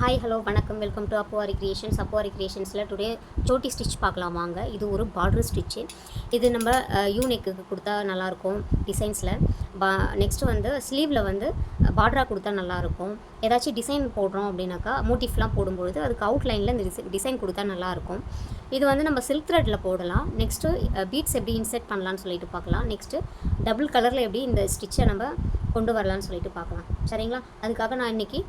Hi hello வணக்கம் welcome to அப்புவாரி கிரியேஷன்ஸில் today Chhoti stitch பார்க்கலாம் வாங்க. இது ஒரு பார்டர் ஸ்டிச்சு. இது நம்ம யூனெக்குக்கு கொடுத்தா நல்லாயிருக்கும் டிசைன்ஸில். நெக்ஸ்ட்டு வந்து ஸ்லீவில் வந்து பார்டராக கொடுத்தா நல்லாயிருக்கும். ஏதாச்சும் டிசைன் போடுறோம் அப்படின்னாக்கா மோட்டிஃப்லாம் போடும்பொழுது அதுக்கு அவுட்லைனில் இந்த டிசைன் கொடுத்தா நல்லாயிருக்கும். இது வந்து நம்ம சில்க் த்ரெட்டில் போடலாம். நெக்ஸ்ட்டு பீட்ஸ் எப்படி இன்செர்ட் பண்ணலான்னு சொல்லிட்டு பார்க்கலாம். நெக்ஸ்ட்டு டபுள் கலரில் எப்படி இந்த ஸ்டிச்சை நம்ம கொண்டு வரலான்னு சொல்லிட்டு பார்க்கலாம். சரிங்களா? அதுக்காக நான் இன்றைக்கி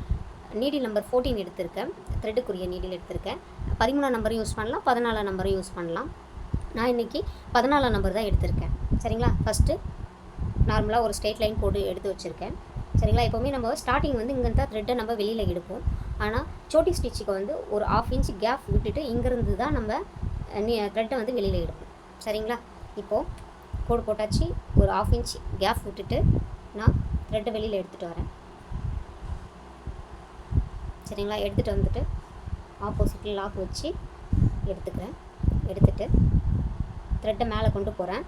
நீடில் நம்பர் 14 எடுத்திருக்கேன். த்ரெட்டுக்குரிய நீடில் எடுத்திருக்கேன். 13 நம்பரும் யூஸ் பண்ணலாம், 14 நம்பரும் யூஸ் பண்ணலாம். நான் இன்றைக்கி 14 நம்பர் தான் எடுத்திருக்கேன். சரிங்களா? ஃபஸ்ட்டு நார்மலாக ஒரு ஸ்ட்ரெயிட் லைன் போட்டு எடுத்து வச்சுருக்கேன். சரிங்களா? எப்போவுமே நம்ம ஸ்டார்டிங் வந்து இங்கே தான் த்ரெட்டை நம்ம வெளியில் எடுப்போம். ஆனால் சோட்டி ஸ்டிச்சுக்கு வந்து ஒரு 1/2 இன்ச் கேப் விட்டுட்டு இங்கேருந்து தான் நம்ம த்ரெட்டை வந்து வெளியில் எடுப்போம். சரிங்களா? இப்போது கோடு போட்டாச்சு. ஒரு 1/2 இன்ச் கேப் விட்டுட்டு நான் த்ரெட்டை வெளியில் எடுத்துகிட்டு வரேன். சரிங்களா? எடுத்துகிட்டு வந்துட்டு ஆப்போசிட்டில் லாக் வச்சு எடுத்துக்கிறேன். எடுத்துகிட்டு த்ரெட்டை மேலே கொண்டு போகிறேன்.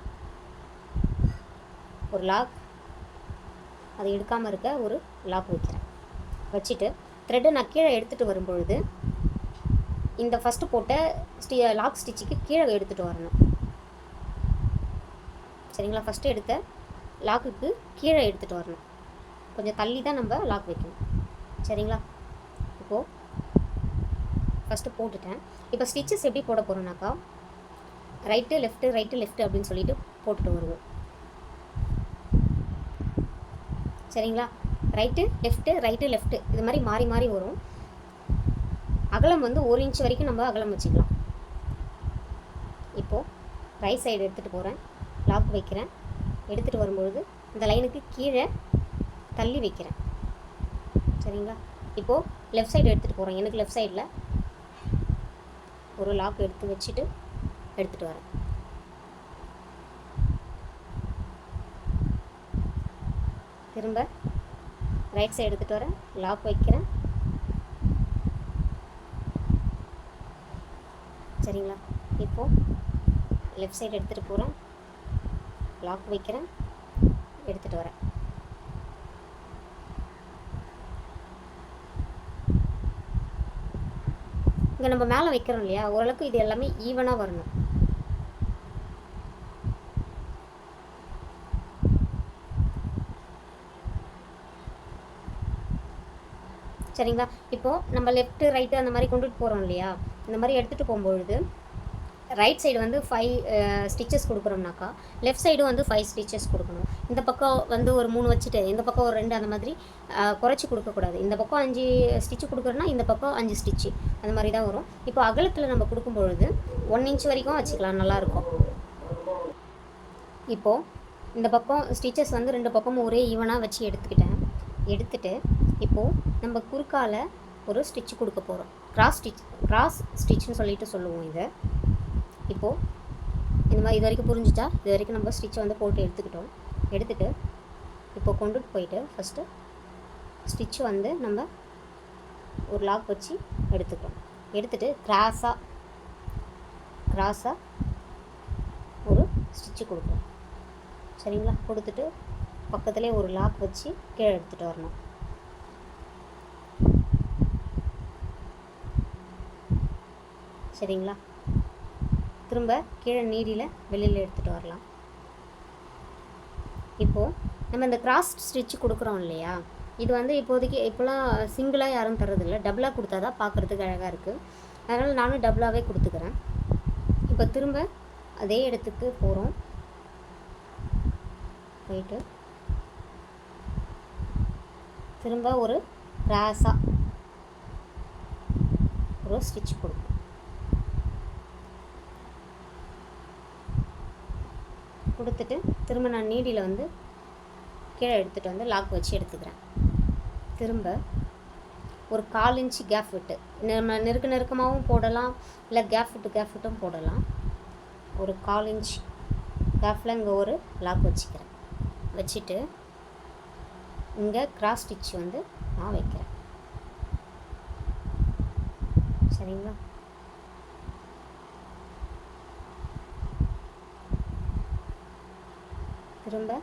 ஒரு லாக், அதை எடுக்காமல் இருக்க ஒரு லாக் வைக்கிறேன். வச்சுட்டு த்ரெட்டை நான் கீழே எடுத்துகிட்டு வரும்பொழுது இந்த ஃபஸ்ட்டு போட்ட லாக் ஸ்டிச்சுக்கு கீழே எடுத்துகிட்டு வரணும். சரிங்களா? ஃபஸ்ட்டு எடுத்த லாக்குக்கு கீழே எடுத்துகிட்டு வரணும். கொஞ்சம் தள்ளி தான் நம்ம லாக் வைக்கணும். சரிங்களா? இப்போது ஃபஸ்ட்டு போட்டுட்டேன். இப்போ ஸ்டிச்சஸ் எப்படி போட போகிறோம்னாக்கா ரைட்டு லெஃப்ட்டு அப்படின்னு சொல்லிட்டு போட்டுட்டு வருவோம். சரிங்களா? ரைட்டு லெஃப்ட்டு இது மாதிரி மாறி மாறி வரும். அகலம் வந்து 1 இன்ச் வரைக்கும் நம்ம அகலம் வச்சுக்கலாம். இப்போது ரைட் சைடு எடுத்துகிட்டு போகிறேன். லாக் வைக்கிறேன். எடுத்துகிட்டு வரும்பொழுது இந்த லைனுக்கு கீழே தள்ளி வைக்கிறேன். சரிங்களா? இப்போது லெஃப்ட் சைடு எடுத்துகிட்டு போகிறேன். எனக்கு லெஃப்ட் சைடில் ஒரு லாக் எடுத்து வச்சுட்டு எடுத்துகிட்டு வரேன். திரும்ப ரைட் சைடு எடுத்துகிட்டு வரேன். லாக் வைக்கிறேன். சரிங்களா? இப்போது லெஃப்ட் சைடு எடுத்துகிட்டு போகிறேன். லாக் வைக்கிறேன். எடுத்துகிட்டு வரேன். இங்கே நம்ம மேலே வைக்கிறோம் இல்லையா, ஓரளவுக்கு இது எல்லாமே ஈவனாக வரணும். சரிங்களா? இப்போது நம்ம லெஃப்ட்டு ரைட்டு அந்த மாதிரி கொண்டுட்டு போகிறோம் இல்லையா, இந்த மாதிரி எடுத்துகிட்டு போகும்பொழுது ரைட் சைடு வந்து 5 ஸ்டிச்சஸ் கொடுக்குறோம்னாக்கா லெஃப்ட் சைடும் வந்து 5 ஸ்டிச்சஸ் கொடுக்கணும். இந்த பக்கம் வந்து ஒரு 3 வச்சுட்டு இந்த பக்கம் ஒரு 2 அந்த மாதிரி குறைச்சி கொடுக்கக்கூடாது. இந்த பக்கம் 5 ஸ்டிச்சு கொடுக்குறோன்னா இந்த பக்கம் 5 ஸ்டிச்சு அந்த மாதிரி தான் வரும். இப்போ அகலத்தில் நம்ம கொடுக்கும்பொழுது 1 இன்ச் வரைக்கும் வச்சுக்கலாம், நல்லாயிருக்கும். இப்போது இந்த பக்கம் ஸ்டிச்சஸ் வந்து 2 பக்கமும் ஒரே ஈவனாக வச்சு எடுத்துகிட்டு இப்போது நம்ம குறுக்கால் ஒரு ஸ்டிச்சு கொடுக்க போகிறோம். கிராஸ் ஸ்டிச்சுன்னு சொல்லிட்டு சொல்லுவோம் இதை. இப்போது இந்த மாதிரி இது வரைக்கும் புரிஞ்சுட்டா, இது வரைக்கும் நம்ம ஸ்டிச்சை வந்து போட்டு எடுத்துகிட்டு இப்போ கொண்டுட்டு போயிட்டு ஃபஸ்ட்டு ஸ்டிச்சு வந்து நம்ம ஒரு லாக் வச்சு எடுத்துக்கிறோம். எடுத்துகிட்டு கிராஸாக ஒரு ஸ்டிச்சு கொடுக்குறோம். சரிங்களா? கொடுத்துட்டு பக்கத்துலேயே ஒரு லாக் வச்சு கீழே எடுத்துகிட்டு வரணும். சரிங்களா? திரும்ப கீழே நீடியில் வெளியில் எடுத்துகிட்டு வரலாம். இப்போது நம்ம இந்த கிராஸ் ஸ்டிச் கொடுக்குறோம் இல்லையா, இது வந்து இப்போலாம் சிங்கிளாக யாரும் தர்றதில்லை, டபுளாக கொடுத்தா தான் பார்க்குறதுக்கு அழகாக இருக்குது. அதனால் நானும் டபுளாகவே கொடுத்துக்கிறேன். இப்போ திரும்ப அதே இடத்துக்கு போகிறோம். போயிட்டு திரும்ப ஒரு கிராஸாக ஒரு ஸ்டிச் கொடுக்கும். கொடுத்துட்டு திரும்ப நான் நீடியில் வந்து கீழே எடுத்துகிட்டு வந்து லாக் வச்சு எடுத்துக்கிறேன். திரும்ப ஒரு 1/4 இன்ச் கேப் விட்டு நம்ம நெருக்கமாகவும் போடலாம், இல்லை கேப் விட்டும் போடலாம். ஒரு 1/4 இன்ச் கேப்பில் இங்கே ஒரு லாக் வச்சுக்கிறேன். வச்சுட்டு இங்கே கிராஸ் ஸ்டிச் வந்து நான் வைக்கிறேன். சரிங்களா? திரும்ப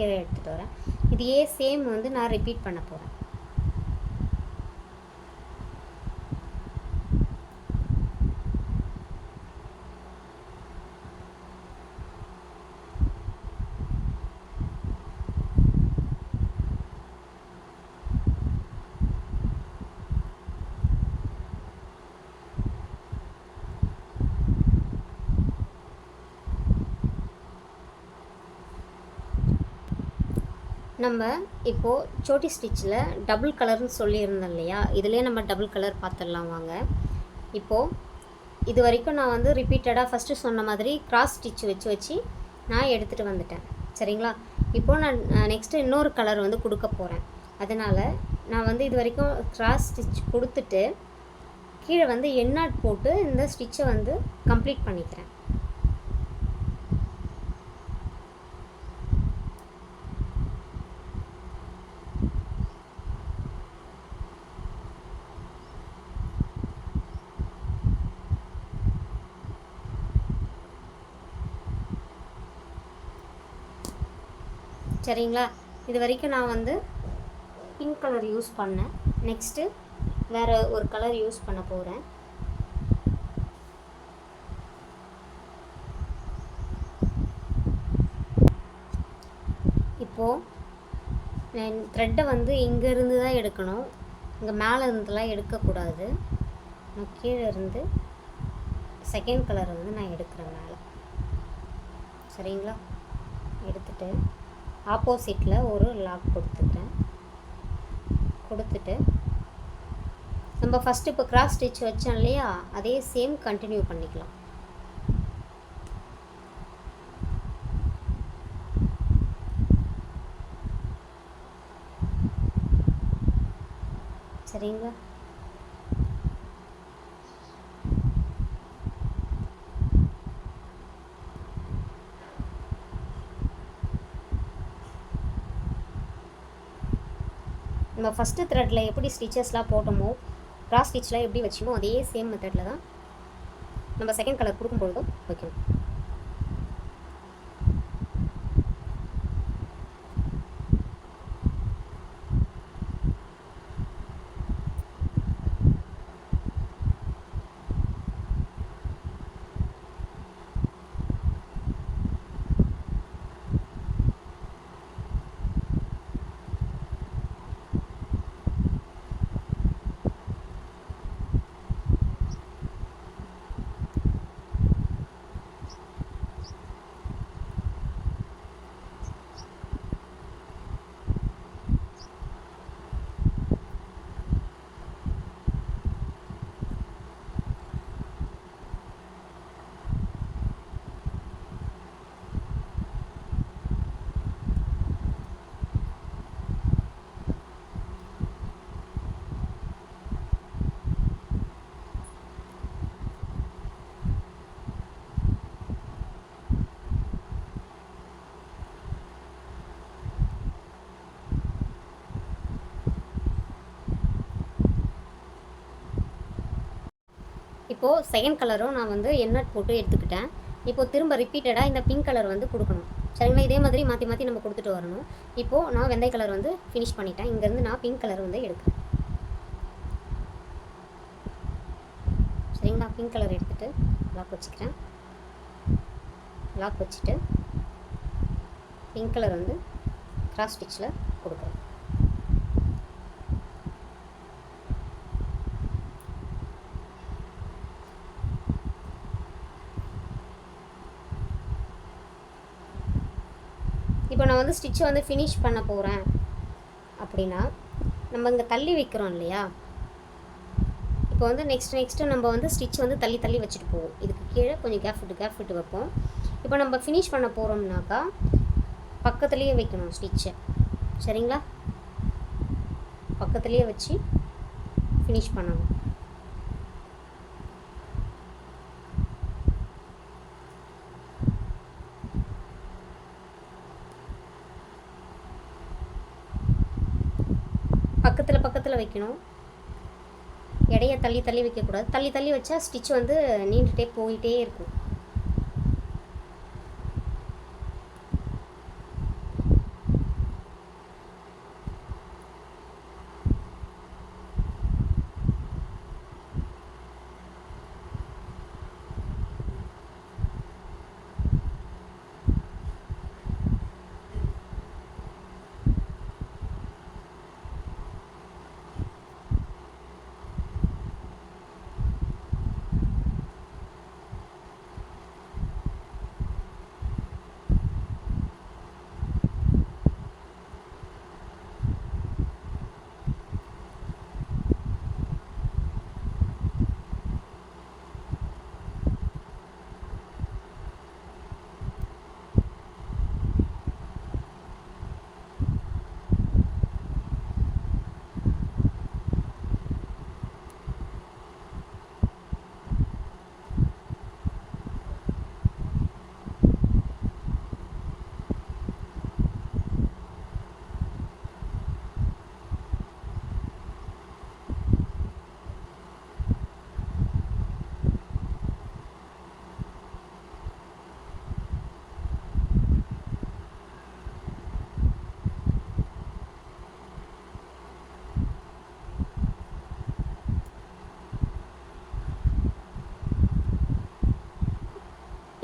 கீழே எடுத்துகிட்டு வரேன். இதையே சேம் வந்து நான் ரிப்பீட் பண்ண போகிறேன். நம்ம இப்போது சோட்டி ஸ்டிச்சில் டபுள் கலர்னு சொல்லியிருந்தோம் இல்லையா, இதிலே நம்ம டபுள் கலர் பார்த்துடலாம் வாங்க. இப்போது இது வரைக்கும் நான் வந்து ரிப்பீட்டடாக ஃபஸ்ட்டு சொன்ன மாதிரி கிராஸ் ஸ்டிச் வச்சு நான் எடுத்துகிட்டு வந்துட்டேன். சரிங்களா? இப்போது நான் நெக்ஸ்ட்டு இன்னொரு கலர் வந்து கொடுக்க போகிறேன். அதனால் நான் வந்து இது வரைக்கும் கிராஸ் ஸ்டிச் கொடுத்துட்டு கீழே வந்து எண்ணாட் போட்டு இந்த ஸ்டிச்சை வந்து கம்ப்ளீட் பண்ணிக்கிறேன். சரிங்களா? இது வரைக்கும் நான் வந்து பிங்க் கலர் யூஸ் பண்ணேன். நெக்ஸ்ட்டு வேறு ஒரு கலர் யூஸ் பண்ண போகிறேன். இப்போது நான் த்ரெட்டை வந்து இங்கேருந்து தான் எடுக்கணும், இங்கே மேலே இருந்தெல்லாம் எடுக்கக்கூடாது. நான் கீழே இருந்து செகண்ட் கலரை வந்து நான் எடுக்கிறேன் மேலே. சரிங்களா? எடுத்துகிட்டு ஆப்போசிட்டில் ஒரு லாக் கொடுத்துட்டு நம்ம ஃபஸ்ட்டு இப்போ கிராஸ் ஸ்டிச் வச்சோம் இல்லையா, அதே சேம் கண்டினியூ பண்ணிக்கலாம். சரிங்களா? நம்ம ஃபஸ்ட்டு த்ரெட்டில் எப்படி ஸ்டிச்சஸ்லாம் போட்டோமோ, கிராஸ் ஸ்டிச்லாம் எப்படி வச்சோமோ அதே சேம் மெத்தடில் தான் நம்ம செகண்ட் கலர் கொடுக்கும்பொழுதும் வைக்கணும். இப்போது செகண்ட் கலரும் நான் வந்து எண்ணெட் போட்டு எடுத்துக்கிட்டேன். இப்போது திரும்ப ரிப்பீட்டடாக இந்த பிங்க் கலர் வந்து கொடுக்கணும். சரிங்களா? இதே மாதிரி மாற்றி மாற்றி நம்ம கொடுத்துட்டு வரணும். இப்போது நான் வெந்தய கலர் வந்து ஃபினிஷ் பண்ணிட்டேன். இங்கேருந்து நான் பிங்க் கலர் வந்து எடுக்கிறேன். சரிங்களா? பிங்க் கலர் எடுத்துகிட்டு லாக் வச்சுக்கிறேன். லாக் வச்சுட்டு பிங்க் கலர் வந்து கிராஸ் ஸ்டிச்சில் கொடுக்குறேன். இப்போ நான் வந்து ஸ்டிச்சை வந்து ஃபினிஷ் பண்ண போகிறேன் அப்படின்னா, நம்ம இங்கே தள்ளி வைக்கிறோம் இல்லையா, இப்போ வந்து நெக்ஸ்ட்டு நம்ம வந்து ஸ்டிச் வந்து தள்ளி தள்ளி வச்சுட்டு போவோம். இதுக்கு கீழே கொஞ்சம் கேப் விட்டு வைப்போம். இப்போ நம்ம ஃபினிஷ் பண்ண போகிறோம்னாக்கா பக்கத்துலேயே வைக்கணும் ஸ்டிச்சை. சரிங்களா? பக்கத்துலேயே வச்சு ஃபினிஷ் பண்ணணும். பக்கத்தில் வைக்கணும். எடையை தள்ளி தள்ளி வைக்கக்கூடாது. தள்ளி தள்ளி வச்சா ஸ்டிச் வந்து நீண்டுகிட்டே போயிட்டே இருக்கும்.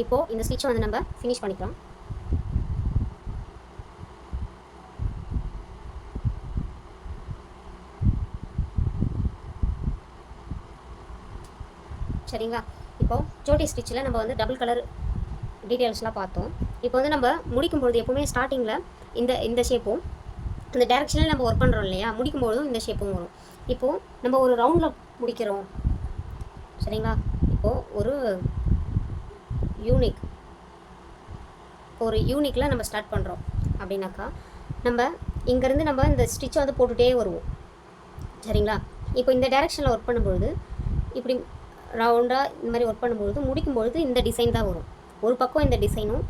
இப்போது இந்த ஸ்டிச்சை வந்து நம்ம ஃபினிஷ் பண்ணிக்கலாம். சரிங்களா? இப்போது சோட்டி ஸ்டிச்சில் நம்ம வந்து டபுள் கலர் டீட்டெயில்ஸ்லாம் பார்த்தோம். இப்போ வந்து நம்ம முடிக்கும்பொழுது எப்போவுமே ஸ்டார்டிங்கில் இந்த ஷேப்பும் இந்த டேரெக்ஷனில் நம்ம ஒர்க் பண்ணுறோம் இல்லையா, முடிக்கும்பொழுதும் இந்த ஷேப்பும் வரும். இப்போது நம்ம ஒரு ரவுண்டில் முடிக்கிறோம். சரிங்களா? இப்போது ஒரு யூனிக்கில் நம்ம ஸ்டார்ட் பண்ணுறோம் அப்படின்னாக்கா, நம்ம இங்கேருந்து நம்ம இந்த ஸ்டிச்சை வந்து போட்டுகிட்டே வருவோம். சரிங்களா? இப்போ இந்த டேரெக்ஷனில் ஒர்க் பண்ணும்பொழுது இப்படி ரவுண்டாக இந்த மாதிரி ஒர்க் பண்ணும்பொழுது முடிக்கும்பொழுது இந்த டிசைன் தான் வரும். ஒரு பக்கம் இந்த டிசைனும்,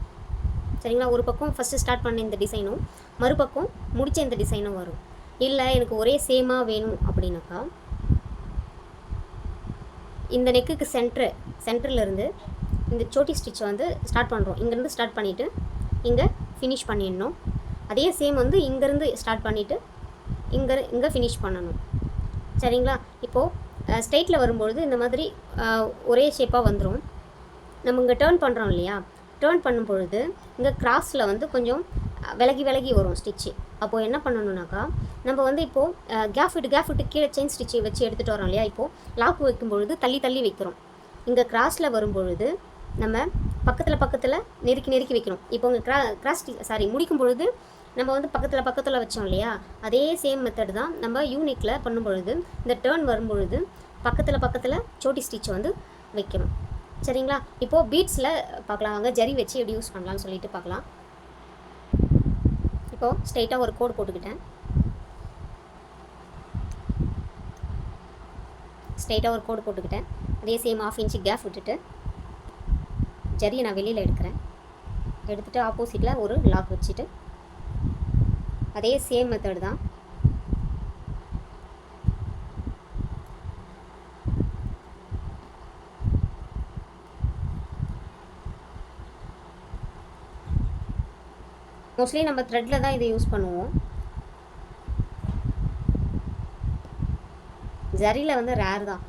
சரிங்களா, ஒரு பக்கம் ஃபஸ்ட்டு ஸ்டார்ட் பண்ண இந்த டிசைனும், மறுபக்கம் முடித்த இந்த டிசைனும் வரும். இல்லை எனக்கு ஒரே சேமாக வேணும் அப்படின்னாக்கா, இந்த நெக்குக்கு சென்டர்லேருந்து இந்த சோட்டி ஸ்டிச்சை வந்து ஸ்டார்ட் பண்ணுறோம். இங்கேருந்து ஸ்டார்ட் பண்ணிவிட்டு இங்கே ஃபினிஷ் பண்ணிடணும். அதே சேம் வந்து இங்கேருந்து ஸ்டார்ட் பண்ணிவிட்டு இங்கே ஃபினிஷ் பண்ணணும். சரிங்களா? இப்போது ஸ்ட்ரெயிட்டில் வரும்பொழுது இந்த மாதிரி ஒரே ஷேப்பாக வந்துடும். நம்ம இங்கே டேர்ன் பண்ணுறோம் இல்லையா, டேர்ன் பண்ணும் பொழுது இங்கே கிராஸில் வந்து கொஞ்சம் விலகி வரும் ஸ்டிச்சு. அப்போது என்ன பண்ணணுன்னாக்கா, நம்ம வந்து இப்போது கேப் விட்டு கீழே செயின் ஸ்டிச்சு வச்சு எடுத்துகிட்டு வரோம் இல்லையா, இப்போது லாக் வைக்கும்பொழுது தள்ளி வைக்கிறோம். இங்கே கிராஸில் வரும்பொழுது நம்ம பக்கத்தில் நெருக்கி வைக்கணும். இப்போ உங்கள் முடிக்கும் பொழுது நம்ம வந்து பக்கத்தில் வச்சோம் இல்லையா, அதே சேம் மெத்தட் தான் நம்ம யூனிக்கில் பண்ணும்பொழுது இந்த டேர்ன் வரும்பொழுது பக்கத்தில் சோட்டி ஸ்டிச் வந்து வைக்கணும். சரிங்களா? இப்போது பீட்ஸில் பார்க்கலாம் வாங்க, ஜரி வச்சு எப்படி யூஸ் பண்ணலான்னு சொல்லிட்டு பார்க்கலாம். இப்போது ஸ்ட்ரைட்டாக ஒரு கோடு போட்டுக்கிட்டேன். அதே சேம் 1/2 இன்ச்சு கேப் விட்டுட்டு ஜரியை நான் வெளியில் எடுத்துகிட்டு ஆப்போசிட்டில் ஒரு லாக் வச்சுட்டு அதே சேம் மெத்தட் தான். மோஸ்ட்லி நம்ம த்ரெட்டில் தான் இதை யூஸ் பண்ணுவோம். ஜரியில் வந்து ரேர் தான்.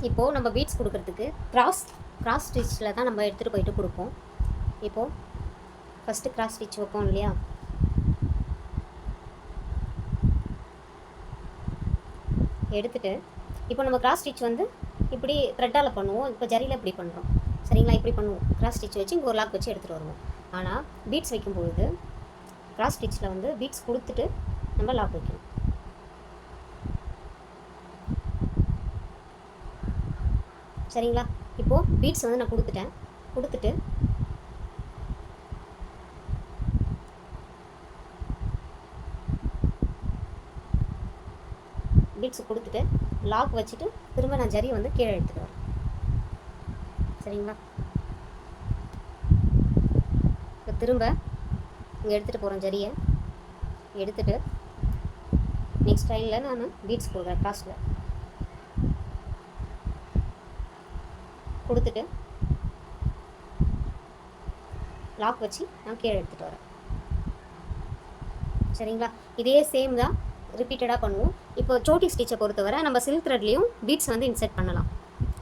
இப்போது நம்ம பீட்ஸ் கொடுக்கறதுக்கு கிராஸ் ஸ்டிச்சில் தான் நம்ம எடுத்துகிட்டு போயிட்டு கொடுப்போம். இப்போது ஃபஸ்ட்டு கிராஸ் ஸ்டிச் வைப்போம் இல்லையா, எடுத்துகிட்டு இப்போ நம்ம கிராஸ் ஸ்டிச் வந்து இப்படி த்ரெட்டால் பண்ணுவோம். இப்போ ஜரியில் இப்படி பண்ணுறோம். சரிங்களா? இப்படி பண்ணுவோம். கிராஸ் ஸ்டிச் வச்சு இங்கே ஒரு லாக் வச்சு எடுத்துகிட்டு வருவோம். ஆனால் பீட்ஸ் வைக்கும்பொழுது கிராஸ் ஸ்டிச்சில் வந்து பீட்ஸ் கொடுத்துட்டு நம்ம லாக் வைக்கணும். சரிங்களா? இப்போது பீட்ஸ் வந்து நான் கொடுத்துட்டு லாக் வச்சுட்டு திரும்ப நான் ஜரியை வந்து கீழே எடுத்துகிட்டு வரேன். சரிங்களா? இப்போ திரும்ப இங்கே எடுத்துகிட்டு போகிறேன். ஜரியை எடுத்துகிட்டு நெக்ஸ்ட் லைனில் நான் பீட்ஸ் கொடுக்குறேன். கிராஸில் கொடுத்துட்டு லாக் வச்சு நான் கீழே எடுத்துகிட்டு வரேன். சரிங்களா? இதே சேம் தான் ரிப்பீட்டடாக பண்ணுவோம். இப்போ சோட்டி ஸ்டிச்சை பொறுத்தவரை நம்ம சில்க் த்ரெட்லேயும் பீட்ஸ் வந்து இன்செர்ட் பண்ணலாம்.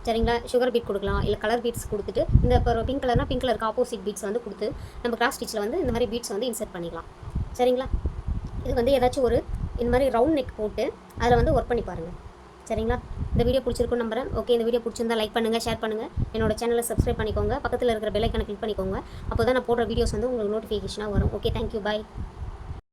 சரிங்களா? சுகர் பீட் கொடுக்கலாம், இல்லை கலர் பீட்ஸ் கொடுத்துட்டு இந்த இப்போ பிங்க் கலர்னால் பிங்க் கலருக்கு ஆப்போசிட் பீட்ஸ் வந்து கொடுத்து நம்ம கிராஸ் ஸ்டிச்சில் வந்து இந்த மாதிரி பீட்ஸ் வந்து இன்செர்ட் பண்ணிக்கலாம். சரிங்களா? இது வந்து ஏதாச்சும் ஒரு இந்த மாதிரி ரவுண்ட் நெக் போட்டு அதில் வந்து ஒர்க் பண்ணி பாருங்கள். சரிங்களா? இந்த வீடியோ பிடிச்சிருக்குன்னு நம்புறேன். ஓகே, இந்த வீடியோ பிடிச்சிருந்தா லைக் பண்ணுங்கள், ஷேர் பண்ணுங்கள், என்னோட சேனலை சப்ஸ்கிரைப் பண்ணிக்கோங்க, பக்கத்தில் இருக்கிற பெல் ஐக்கானை கிளிக் பண்ணிக்கோங்க. அப்போ தான் நான் போடுற வீடியோஸ் வந்து உங்களுக்கு நோட்டிஃபிகேஷனாக வரும். ஓகே, தேங்க்யூ, பாய்.